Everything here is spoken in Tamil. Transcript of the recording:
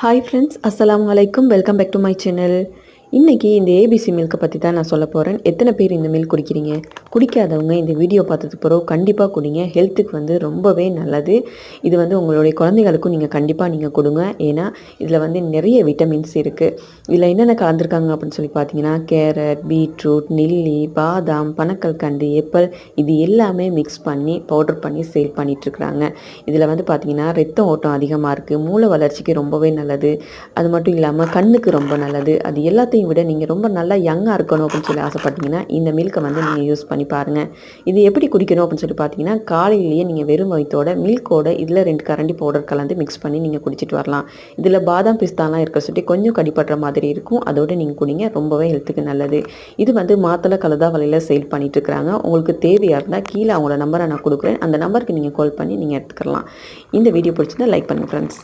ஹாய் ஃப்ரெண்ட்ஸ், அஸ்ஸலாமு அலைக்கும். Welcome back to my channel. இன்றைக்கி இந்த ஏபிசி மில்க்கை பற்றி தான் நான் சொல்ல போகிறேன். எத்தனை பேர் இந்த மில்க் குடிக்கிறீங்க? குடிக்காதவங்க இந்த வீடியோ பார்த்ததுக்கு பிறகு கண்டிப்பாக குடிங்க. ஹெல்த்துக்கு ரொம்பவே நல்லது. இது உங்களுடைய குழந்தைகளுக்கும் நீங்கள் கொடுங்க. ஏன்னா இதில் நிறைய விட்டமின்ஸ் இருக்குது. இதில் என்னென்ன கலந்துருக்காங்க அப்படின்னு சொல்லி பார்த்தீங்கன்னா, கேரட், பீட்ரூட், நெல்லி, பாதாம், பனக்கல்கண்டு, ஏப்பிள் இது எல்லாமே மிக்ஸ் பண்ணி பவுடர் பண்ணி சேல் பண்ணிகிட்ருக்குறாங்க. இதில் பார்த்தீங்கன்னா ரத்த ஓட்டம் அதிகமாக இருக்குது, மூளை வளர்ச்சிக்கு ரொம்பவே நல்லது. அது மட்டும் இல்லாமல் கண்ணுக்கு ரொம்ப நல்லது. அது எல்லாத்தையும் விட நீங்கள் ரொம்ப நல்லா யங்காக இருக்கணும் அப்படின்னு சொல்லி ஆசைப்பட்டீங்கன்னா இந்த மில்க்கை நீங்கள் யூஸ் பண்ணி பாருங்கள். இது எப்படி குடிக்கணும் அப்படின்னு சொல்லி பார்த்தீங்கன்னா, காலையிலேயே நீங்கள் வெறும் வயிற்றோட மில்கோட இதில் 2 கரண்டி பவுடர் கலந்து மிக்ஸ் பண்ணி நீங்கள் குடிச்சிட்டு வரலாம். இதில் பாதாம் பிஸ்தாலாம் இருக்க சொல்லி கொஞ்சம் கடிப்படுற மாதிரி இருக்கும். அதோடு நீங்கள் குடிங்க, ரொம்பவே ஹெல்த்துக்கு நல்லது. இது மாத்தளை கலதா வலையில் சேல் பண்ணிட்டு இருக்கிறாங்க. உங்களுக்கு தேவையாக இருந்தால் கீழே அவங்களோட நம்பரை நான் கொடுக்குறேன். அந்த நம்பருக்கு நீங்கள் கால் பண்ணி நீங்கள் எடுத்துக்கலாம். இந்த வீடியோ பிடிச்சிருந்தா லைக் பண்ணுங்கள் ஃப்ரெண்ட்ஸ்.